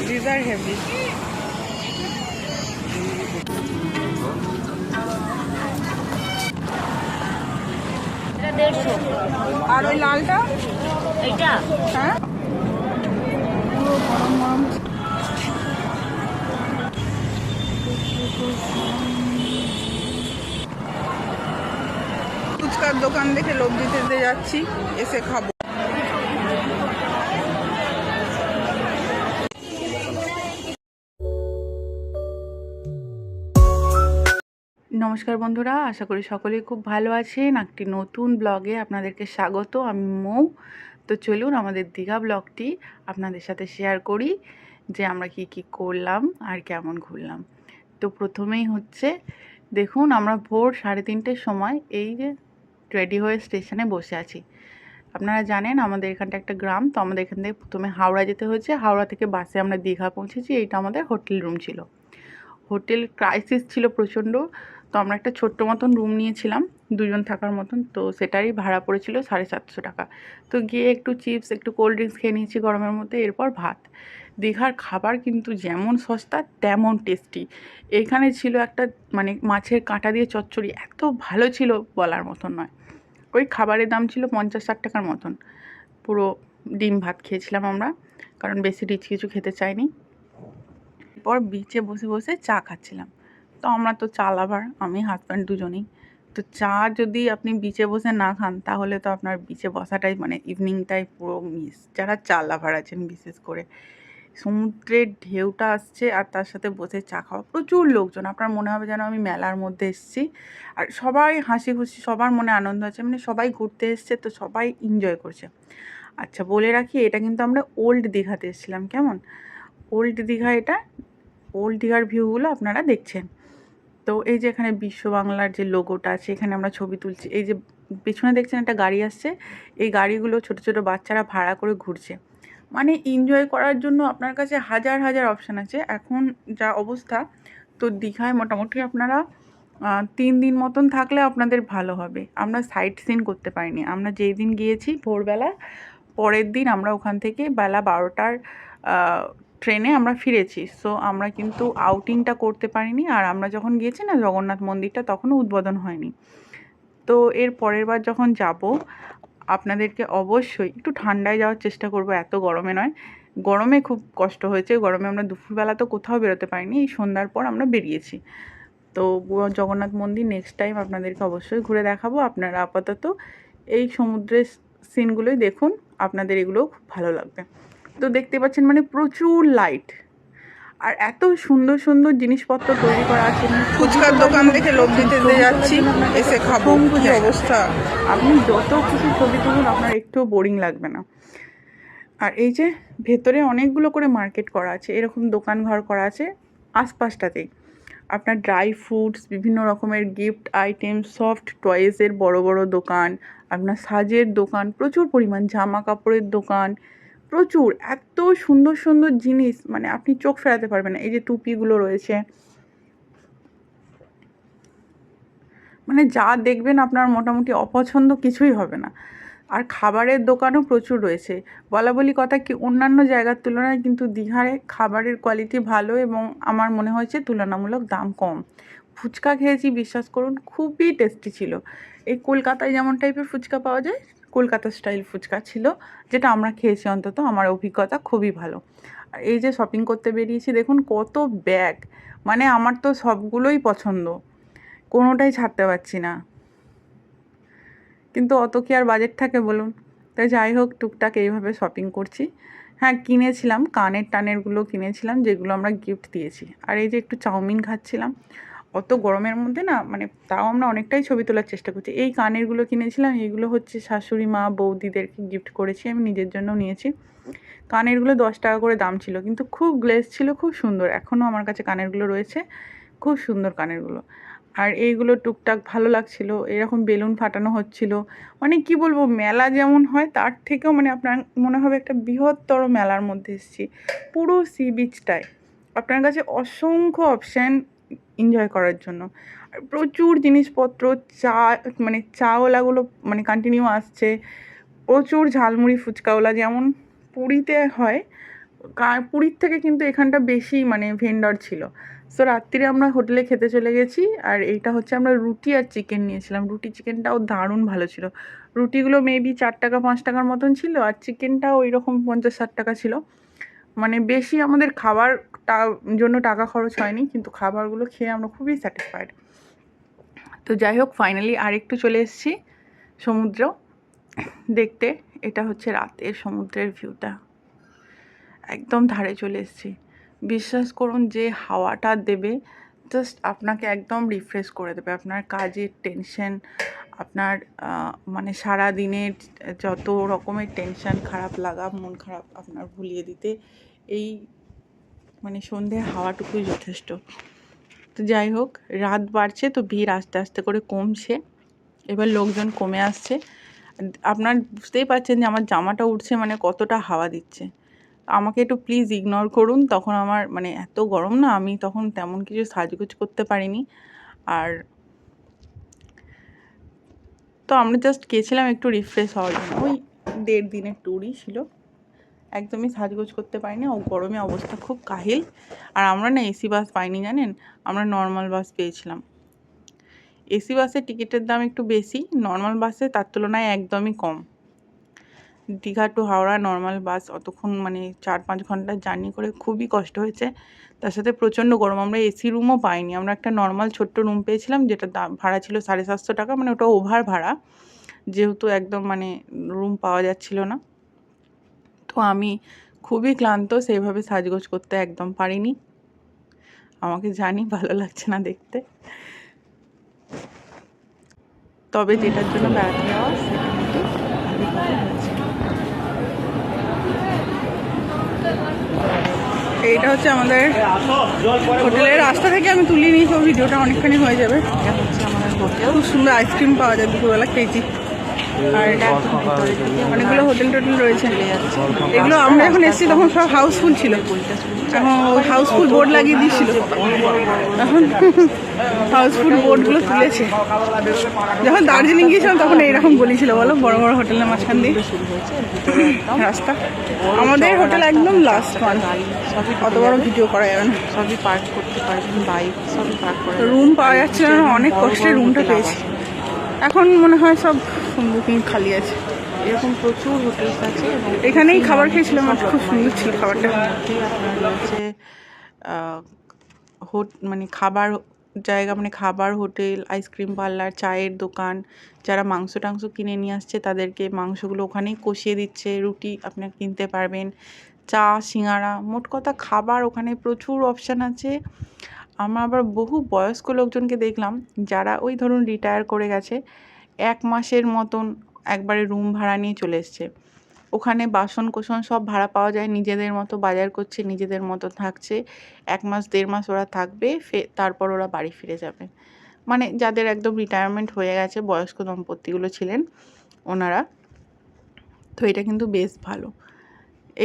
These are heavy. এটা 150 আর ওই লালটা? এইটা হ্যাঁ, পুরো গরম গরম। ফুচকার দোকান দেখে লোভ দিতে যাচ্ছি, এসে খাবো। নমস্কার বন্ধুরা, আশা করি সকলেই খুব ভালো আছেন। একটি নতুন ব্লগে আপনাদেরকে স্বাগত। আমি মৌ। তো চলুন আমাদের দীঘা ব্লগটি আপনাদের সাথে শেয়ার করি যে আমরা কি করলাম আর কেমন ঘুরলাম। তো প্রথমেই হচ্ছে দেখুন, আমরা ভোর 3:30-র সময় এই যে রেডি হয়ে স্টেশনে বসে আছি। আপনারা জানেন আমাদের এখানটা একটা গ্রাম, তো আমাদের এখান থেকে প্রথমে হাওড়া যেতে হয়েছে। হাওড়া থেকে বাসে আমরা দীঘা পৌঁছেছি। এইটা আমাদের হোটেল রুম ছিল। হোটেল ক্রাইসিস ছিল প্রচণ্ড, তো আমরা একটা ছোট্ট মতন রুম নিয়েছিলাম 2 জন থাকার মতন। তো সেটারই ভাড়া পড়েছিল 750 টাকা। তো গিয়ে একটু চিপস, একটু কোল্ড ড্রিঙ্কস খেয়ে নিয়েছি গরমের মধ্যে, এরপর ভাত। দীঘার খাবার কিন্তু যেমন সস্তা তেমন টেস্টি। এইখানে ছিল একটা মানে মাছের কাঁটা দিয়ে চচ্চড়ি, এত ভালো ছিল বলার মতন নয়। ওই খাবারের দাম ছিল 50-60 টাকার মতন। পুরো ডিম ভাত খেয়েছিলাম আমরা, কারণ বেশি রিচ কিছু খেতে চাইনি। এরপর বিচে বসে বসে চা খাচ্ছিলাম। তো আমরা তো চা লাভার, আমি হাজব্যান্ড দুজনেই। তো চা যদি আপনি বিচে বসে না খান তাহলে তো আপনার বিচে বসাটাই মানে ইভিনিংটাই পুরো মিস। যারা চা লাভার আছেন বিশেষ করে, সমুদ্রের ঢেউটা আসছে আর তার সাথে বসে চা খাওয়া, প্রচুর লোকজন, আপনার মনে হবে যেন আমি মেলার মধ্যে এসেছি। আর সবাই হাসি খুশি, সবার মনে আনন্দ আছে, মানে সবাই ঘুরতে এসছে তো সবাই এনজয় করছে। আচ্ছা বলে রাখি, এটা কিন্তু আমরা ওল্ড দীঘাতে এসেছিলাম। কেমন ওল্ড দীঘা এটা, ওল্ড দীঘার ভিউগুলো আপনারা দেখছেন। তো এই যে এখানে বিশ্ব বাংলার যে লোগোটা আছে, এখানে আমরা ছবি তুলছি। এই যে পেছনে দেখছেন একটা গাড়ি আসছে, এই গাড়িগুলো ছোট ছোট বাচ্চারা ভাড়া করে ঘুরছে। মানে এনজয় করার জন্য আপনার কাছে হাজার হাজার অপশান আছে এখন যা অবস্থা। তো দীঘায় মোটামুটি আপনারা 3 দিন মতন থাকলে আপনাদের ভালো হবে। আমরা সাইট সিন করতে পারিনি। আমরা যেই দিন গিয়েছি ভোরবেলা, পরের দিন আমরা ওখান থেকে বেলা 12টার ট্রেনে আমরা ফিরেছি। সো আমরা কিন্তু আউটিংটা করতে পারিনি। আর আমরা যখন গিয়েছি না জগন্নাথ মন্দিরটা, তখনও উদ্বোধন হয়নি। তো এর পরের বার যখন যাব আপনাদেরকে অবশ্যই একটু ঠান্ডায় যাওয়ার চেষ্টা করব, এত গরমে নয়। গরমে খুব কষ্ট হয়েছে, গরমে আমরা দুপুরবেলা তো কোথাও বেরোতে পারিনি, এই সন্ধ্যার পর আমরা বেরিয়েছি। তো জগন্নাথ মন্দির নেক্সট টাইম আপনাদেরকে অবশ্যই ঘুরে দেখাবো। আপনারা আপাতত এই সমুদ্রের সিনগুলোই দেখুন, আপনাদের এগুলো খুব ভালো লাগবে। তো দেখতে পাচ্ছেন মানে প্রচুর লাইট আর এত সুন্দর সুন্দর জিনিসপত্র তৈরি করা আছে। ফুচকার দোকান দেখে লোভ দিতে যাচ্ছি, এসে খাবো। কি অবস্থা, আপনি যত খুশি ছবি তুলুন আপনার একটু বোরিং লাগবে না। আর এই যে ভেতরে অনেকগুলো করে মার্কেট করা আছে, এরকম দোকান ঘর করা আছে আশপাশটাতেই। আপনার ড্রাই ফ্রুটস, বিভিন্ন রকমের গিফট আইটেম, সফট টয়েসের বড় বড় দোকান, আপনার সাজের দোকান, প্রচুর পরিমাণ জামা কাপড়ের দোকান, প্রচুর এত সুন্দর সুন্দর জিনিস, মানে আপনি চোখ ফেরাতে পারবেন না। এই যে টুপিগুলো রয়েছে, মানে যা দেখবেন আপনার মোটামুটি অপছন্দ কিছুই হবে না। আর খাবারের দোকানও প্রচুর রয়েছে। বলা বলি কথা কি, অন্যান্য জায়গার তুলনায় কিন্তু দীঘায় খাবারের কোয়ালিটি ভালো এবং আমার মনে হয়েছে তুলনামূলক দাম কম। ফুচকা খেয়েছি, বিশ্বাস করুন খুবই টেস্টি ছিল। এই কলকাতায় যেমন টাইপের ফুচকা পাওয়া যায়, কলকাতা স্টাইল ফুচকা ছিল, যেটা আমরা খেয়েছি, অন্তত আমার অভিজ্ঞতা খুবই ভালো। আর এই যে শপিং করতে বেরিয়েছি, দেখুন কত ব্যাগ, মানে আমার তো সবগুলোই পছন্দ, কোনোটাই ছাড়তে পারছি না। কিন্তু অত কি আর বাজেট থাকে বলুন। তাই যাই হোক, টুকটাক এইভাবে শপিং করছি। হ্যাঁ, কিনেছিলাম কানের টানেরগুলো কিনেছিলাম, যেগুলো আমরা গিফট দিয়েছি। আর এই যে একটু চাউমিন খাচ্ছিলাম, অত গরমের মধ্যে না, মানে তাও আমরা অনেকটাই ছবি তোলার চেষ্টা করছি। এই কানেরগুলো কিনেছিলাম, এইগুলো হচ্ছে শাশুড়ি মা বৌদিদেরকে গিফট করেছি, আমি নিজের জন্য নিয়েছি। কানেরগুলো 10 টাকা করে দাম ছিল, কিন্তু খুব গ্লেজ ছিল, খুব সুন্দর। এখনও আমার কাছে কানেরগুলো রয়েছে, খুব সুন্দর কানেরগুলো। আর এইগুলো টুকটাক ভালো লাগছিল, এরকম বেলুন ফাটানো হচ্ছিল। মানে কি বলবো, মেলা যেমন হয় তার থেকেও মানে আপনার মনে হবে একটা বৃহত্তর মেলার মধ্যে এসেছি। পুরো সি বিচটায় আপনার কাছে অসংখ্য অপশান এনজয় করার জন্য। আর প্রচুর জিনিসপত্র, চা, মানে চাওয়ালাগুলো মানে কন্টিনিউ আসছে। প্রচুর ঝালমুড়ি ফুচকাওয়ালা, যেমন পুরীতে হয় পুরীর থেকে কিন্তু এখানটা বেশি মানে ভেন্ডর ছিল। সো রাত্রিরে আমরা হোটেলে খেতে চলে গেছি। আর এইটা হচ্ছে আমরা রুটি আর চিকেন নিয়েছিলাম। রুটি চিকেনটাও দারুণ ভালো ছিল। রুটিগুলো মেবি 4 টাকা 5 টাকার মতন ছিল, আর চিকেনটাও ওই রকম 50-60 টাকা ছিল। মানে বেশি আমাদের জন্য টাকা খরচ হয়নি, কিন্তু খাবারগুলো খেয়ে আমরা খুবই স্যাটিসফাইড। তো যাই হোক, ফাইনালি আরেকটু চলে এসেছি সমুদ্র দেখতে। এটা হচ্ছে রাতের সমুদ্রের ভিউটা, একদম ধারে চলে এসেছি। বিশ্বাস করুন, যে হাওয়াটা দেবে জাস্ট আপনাকে একদম রিফ্রেশ করে দেবে। আপনার কাজের টেনশন, আপনার মানে সারা দিনের যত রকমের টেনশন, খারাপ লাগা, মন খারাপ আপনার ভুলিয়ে দিতে এই মানে সন্ধ্যের হাওয়াটুকুই যথেষ্ট। তো যাই হোক, রাত বাড়ছে তো ভিড় আস্তে আস্তে করে কমছে, এবার লোকজন কমে আসছে। আপনার বুঝতেই পারছেন যে আমার জামাটা উঠছে মানে কতটা হাওয়া দিচ্ছে। আমাকে একটু প্লিজ ইগনোর করুন, তখন আমার মানে এত গরম না, আমি তখন তেমন কিছু সাজগোজ করতে পারিনি। আর তো আমরা জাস্ট গেছিলাম একটু রিফ্রেশ হওয়ার জন্য, ওই 1.5 দিনের ট্যুরই ছিল, একদমই সাজগোজ করতে পারিনি। ও গরমে অবস্থা খুব কাহিল। আর আমরা না এসি বাস পাইনি জানেন, আমরা নর্মাল বাস পেয়েছিলাম। এসি বাসের টিকিটের দাম একটু বেশি, নর্মাল বাসে তার তুলনায় একদমই কম। Digha two Howrah normal bus অতক্ষণ মানে 4-5 ঘন্টা জার্নি করে খুবই কষ্ট হয়েছে। তার সাথে প্রচণ্ড গরম, আমরা এসি রুমও পাইনি। আমরা একটা নর্মাল ছোট্ট রুম পেয়েছিলাম, যেটা দাম ভাড়া ছিল 750 টাকা, মানে ওটা ওভার ভাড়া, যেহেতু একদম মানে রুম পাওয়া যাচ্ছিল না। তো আমি খুবই ক্লান্ত, সেইভাবে সাজগোজ করতে একদম পারিনি। আমাকে জানি ভালো লাগছে না দেখতে, তবে যেটার জন্য বেড়াতে যাওয়া সেটা কিন্তু ভালোভাবে হচ্ছে। এইটা হচ্ছে আমাদের হোটেলের রাস্তা থেকে আমি তুলে নিই, তো ভিডিওটা অনেকখানি হয়ে যাবে। এটা হচ্ছে আমাদের হোটেল, খুব সুন্দর আইসক্রিম পাওয়া যায়, দুপুরবেলা খেয়েছি। আর এটা অনেকগুলো হোটেল টোটেল রয়েছে। এগুলো আমরা যখন এসেছি তখন সব হাউসফুল ছিল, এখন হাউসফুল বোর্ড লাগিয়ে দিয়েছিল, এখন হাউসফুল বোর্ডগুলো তুলেছে। যখন দার্জিলিং গিয়েছিলাম তখন এইরকম বলেছিল, বলো, বড় বড় হোটেলের মাঝখান দিয়ে রাস্তা। আমাদের হোটেল একদম লাস্ট ওয়ান, অত বড় ভিডিও করা যাবে না। সবই পার্ক করতে পারবেন, বাইক সবই পার্ক করে। রুম পাওয়া যাচ্ছিল না, অনেক কষ্টে রুমটা পেয়েছি। এখন মনে হয় সব বুকিং খালি আছে। এরকম প্রচুর হোটেলস আছে এবং এখানেই খাবার খেয়েছিলাম, খুব সুন্দর ছিল খাবারটা। আপনার রয়েছে মানে খাবার জায়গা, মানে খাবার হোটেল, আইসক্রিম পার্লার, চায়ের দোকান। যারা মাংস টাংস কিনে নিয়ে আসছে তাদেরকে মাংসগুলো ওখানেই কষিয়ে দিচ্ছে, রুটি আপনার কিনতে পারবেন, চা, সিঙ্গারা, মোট কথা খাবার ওখানে প্রচুর অপশান আছে। আমরা আবার বহু বয়স্ক লোকজনকে দেখলাম যারা ওই ধরুন রিটায়ার করে গেছে, 1 মাসের মতন একবারে রুম ভাড়া নিয়ে চলে এসছে। ওখানে বাসন কোসন সব ভাড়া পাওয়া যায়, নিজেদের মতো বাজার করছে, নিজেদের মতো থাকছে। 1 মাস 1.5 মাস ওরা থাকবে, তারপর ওরা বাড়ি ফিরে যাবে। মানে যাদের একদম রিটায়ারমেন্ট হয়ে গেছে, বয়স্ক দম্পতিগুলো ছিলেন ওনারা। তো এটা কিন্তু বেশ ভালো।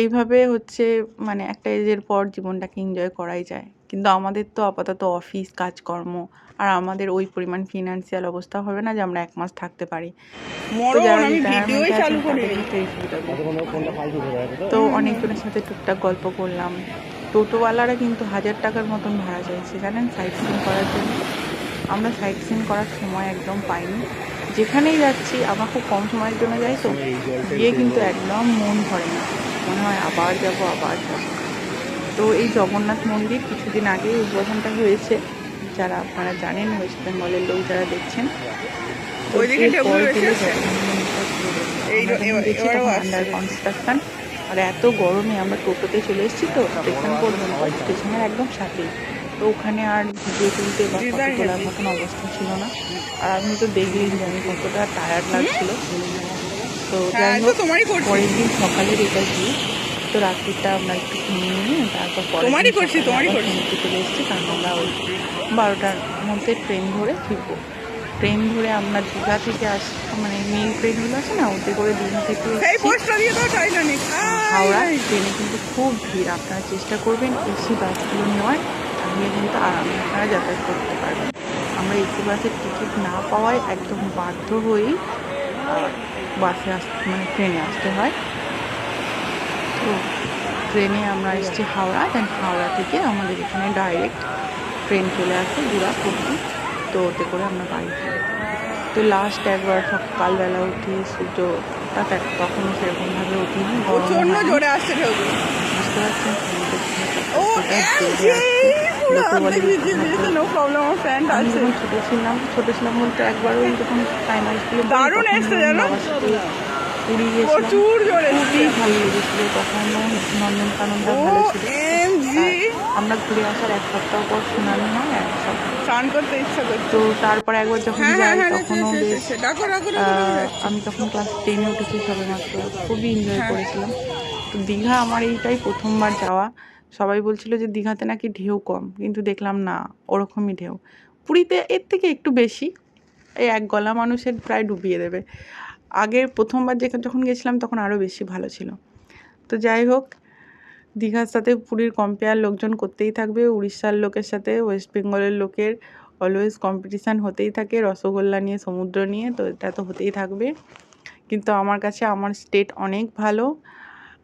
এইভাবে হচ্ছে মানে একটা এজের পর জীবনটাকে এনজয় করাই যায়। কিন্তু আমাদের তো আপাতত অফিস কাজকর্ম, আর আমাদের ওই পরিমাণ ফিনান্সিয়াল অবস্থা হবে না যে আমরা 1 মাস থাকতে পারি। তো যারা রিটায়ারমেন্ট আছেন তাদের ক্ষেত্রে এই সুবিধাগুলো। তো অনেকজনের সাথে টুকটাক গল্প করলাম। টোটোওয়ালারা কিন্তু 1000 টাকার মতন ভাড়া চাইছে জানেন সাইট সিন করার জন্য। আমরা সাইট সিন করার সময় একদম পাইনি। যেখানেই যাচ্ছি, আমরা খুব কম সময়ের জন্য যাই, তো গিয়ে কিন্তু একদম মন ভরে না, মনে হয় আবার যাব আবার যাব। তো এই জগন্নাথ মন্দির কিছুদিন আগে উদ্বোধনটা হয়েছে, যারা আপনারা জানেন, ওয়েস্ট বেঙ্গলের লোক যারা দেখছেন, আন্ডার কনস্ট্রাকশন। আর এত গরমে আমরা টোটোতে চলে এসেছি, তো স্টেশন পর্যন্ত, স্টেশনের একদম সাথেই। তো ওখানে আর ভিডিও তুলতে বা ফটো তোলার মতন অবস্থা ছিল না। আর আপনি তো দেখলেন যে আমি কতটা টায়ার্ড লাগছিল। তো যাই হোক, পরের দিন সকালের এটা গিয়ে তো রাত্রিটা আমরা একটু ঘুমিয়ে নিয়ে তারপর ঘুমিয়ে চলে এসেছি, কারণ আমরা ওই 12টার মধ্যে ট্রেন ধরে ফিরবো। ট্রেন ধরে আমরা দীঘা থেকে মানে মেল ট্রেনগুলো আছে না, ওতে করে দীঘা থেকে হাওড়া। ট্রেনে কিন্তু খুব ভিড়, আপনারা চেষ্টা করবেন এসি বাসগুলো নেওয়ার, তাহলে কিন্তু আরামে আপনারা যাতায়াত করতে পারবেন। আমরা এসি বাসের টিকিট না পাওয়ায় একদম বাধ্য হয়েই বাসে মানে ট্রেনে আসতে হয়। তো ট্রেনে আমরা এসেছি হাওড়া, দেন হাওড়া থেকে আমাদের এখানে ডাইরেক্ট ট্রেন চলে আসে দুর্গাপুর, তো ওতে করে আমরা বাড়ি ফিরি। তো লাস্ট একবার সকালবেলা উঠি সূর্যটা তখনও সেরকমভাবে উঠিনি, প্রচন্ড জোরে আসছে ঢেউগুলো। বুঝতে পারছেন ও লোকে বলে নো প্রবলেম, আমার ফ্রেন্ড আমি আছে। যখন ছোট ছিলাম বলতে একবার ওই যখন প্রাইমারি স্কুলে দারুণ এসছে জানো, পুরী গেছিলাম, প্রচুর জোরে খুবই ভালো লেগেছিল। তখন নন্দনকাননটা ভালো ছিল। আমরা ঘুরে আসার এক সপ্তাহ পর শুনানি হয়, এক সপ্তাহ স্নান করতে ইচ্ছা করছে। তো তারপরে একবার যখন যাই তখনও বেশ হ্যাঁ, আমি তখন ক্লাস 10-এ উঠেছি সবেমাত্র, খুবই এনজয় করেছিলাম। তো দীঘা আমার এইটাই প্রথমবার যাওয়া। সবাই বলছিল যে দীঘাতে নাকি ঢেউ কম, কিন্তু দেখলাম না, ওরকমই ঢেউ। পুরীতে এর থেকে একটু বেশি, এই এক গলা মানুষের প্রায় ডুবিয়ে দেবে। আগের প্রথমবার যখন গেছিলাম তখন আরও বেশি ভালো ছিল। তো যাই হোক, দীঘার সাথে পুরীর কম্পেয়ার লোকজন করতেই থাকবে। উড়িষ্যার লোকের সাথে ওয়েস্ট বেঙ্গলের লোকের অলওয়েজ কম্পিটিশান হতেই থাকে, রসগোল্লা নিয়ে, সমুদ্র নিয়ে, তো এটা তো হতেই থাকবে। কিন্তু আমার কাছে আমার স্টেট অনেক ভালো,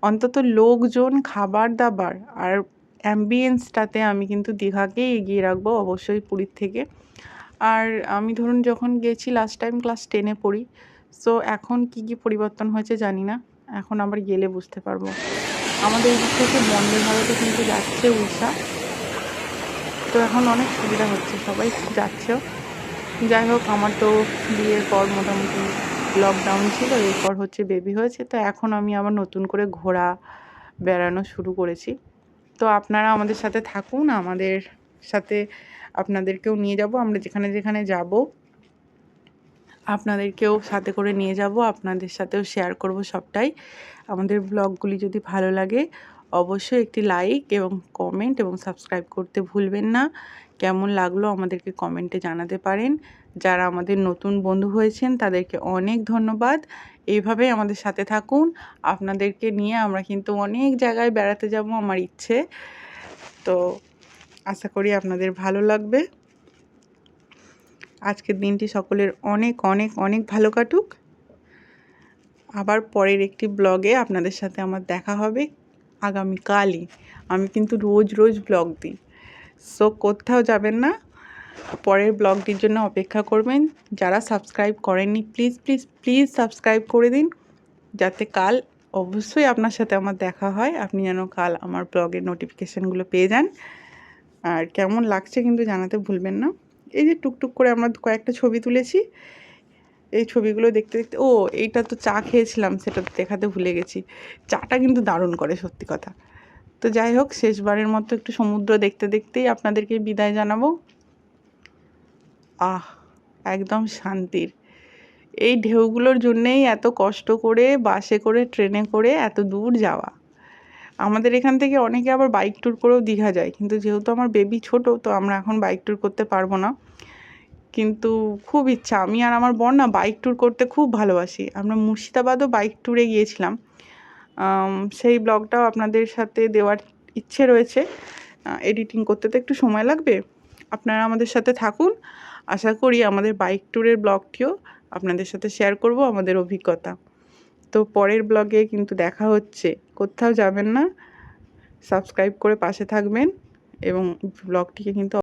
অন্তত লোকজন, খাবার দাবার আর অ্যাম্বিয়েন্সটাতে আমি কিন্তু দীঘাকেই এগিয়ে রাখবো অবশ্যই পুরীর থেকে। আর আমি ধরুন যখন গেছি লাস্ট টাইম ক্লাস 10-এ পড়ি, সো এখন কি পরিবর্তন হয়েছে জানি না, এখন আবার গেলে বুঝতে পারবো। আমাদের এই দিক থেকে বন্দে ভারতে কিন্তু যাচ্ছে উড়িষ্যা, তো এখন অনেক সুবিধা হচ্ছে, সবাই যাচ্ছেও। যাই হোক, আমার তো বিয়ের পর মোটামুটি লকডাউন ছিল, এরপর হচ্ছে বেবি হয়েছে, তো এখন আমি আবার নতুন করে ঘোরা বেড়ানো শুরু করেছি। তো আপনারা আমাদের সাথে থাকুন, আমাদের সাথে আপনাদেরকেও নিয়ে যাব, আমরা যেখানে যেখানে যাব আপনাদেরকেও সাথে করে নিয়ে যাব, আপনাদের সাথেও শেয়ার করব সবটাই। আমাদের ব্লগগুলি যদি ভালো লাগে অবশ্যই একটি লাইক এবং কমেন্ট এবং সাবস্ক্রাইব করতে ভুলবেন না। কেমন লাগলো আমাদেরকে কমেন্টে জানাতে পারেন। যারা আমাদের নতুন বন্ধু হয়েছেন তাদেরকে অনেক ধন্যবাদ। এইভাবেই আমাদের সাথে থাকুন, আপনাদেরকে নিয়ে আমরা কিন্তু অনেক জায়গায় বেড়াতে যাব আমার ইচ্ছে। তো আশা করি আপনাদের ভালো লাগবে। আজকের দিনটি সকলের অনেক অনেক অনেক ভালো কাটুক। আবার পরের একটি ব্লগে আপনাদের সাথে আমার দেখা হবে আগামীকালই। আমি কিন্তু রোজ রোজ ব্লগ দিই, সো কোথাও যাবেন না, পরের ব্লগটির জন্য অপেক্ষা করবেন। যারা সাবস্ক্রাইব করেননি প্লিজ প্লিজ প্লিজ সাবস্ক্রাইব করে দিন, যাতে কাল অবশ্যই আপনার সাথে আমার দেখা হয়, আপনি যেন কাল আমার ব্লগের নোটিফিকেশানগুলো পেয়ে যান। আর কেমন লাগছে কিন্তু জানাতে ভুলবেন না। এই যে টুকটুক করে আমরা কয়েকটা ছবি তুলেছি, এই ছবিগুলো দেখতে দেখতে, ও এইটা তো চা খেয়েছিলাম, সেটা দেখাতে ভুলে গেছি। চাটা কিন্তু দারুণ করে, সত্যি কথা। তো যাই হোক, শেষবারের মতো একটু সমুদ্র দেখতে দেখতেই আপনাদেরকে বিদায় জানাবো। একদম শান্তির। এই ঢেউগুলোর জন্যেই এত কষ্ট করে বাসে করে, ট্রেনে করে এত দূর যাওয়া। আমাদের এখান থেকে অনেকে আবার বাইক ট্যুর করেও দীঘা যায়, কিন্তু যেহেতু আমার বেবি ছোট, তো আমরা এখন বাইক ট্যুর করতে পারবো না। কিন্তু খুব ইচ্ছা, আমি আর আমার বর না বাইক ট্যুর করতে খুব ভালোবাসি। আমরা মুর্শিদাবাদও বাইক ট্যুরে গিয়েছিলাম, সেই ব্লগটাও আপনাদের সাথে দেওয়ার ইচ্ছে রয়েছে। এডিটিং করতে তো একটু সময় লাগবে, আপনারা আমাদের সাথে থাকুন। আশা করি আমাদের বাইক ট্যুরের ব্লগটিও আপনাদের সাথে শেয়ার করব, আমাদের অভিজ্ঞতা। তো পরের ব্লগে কিন্তু দেখা হচ্ছে, কোথাও যাবেন না, সাবস্ক্রাইব করে পাশে থাকবেন এবং ব্লগটিকে কিন্তু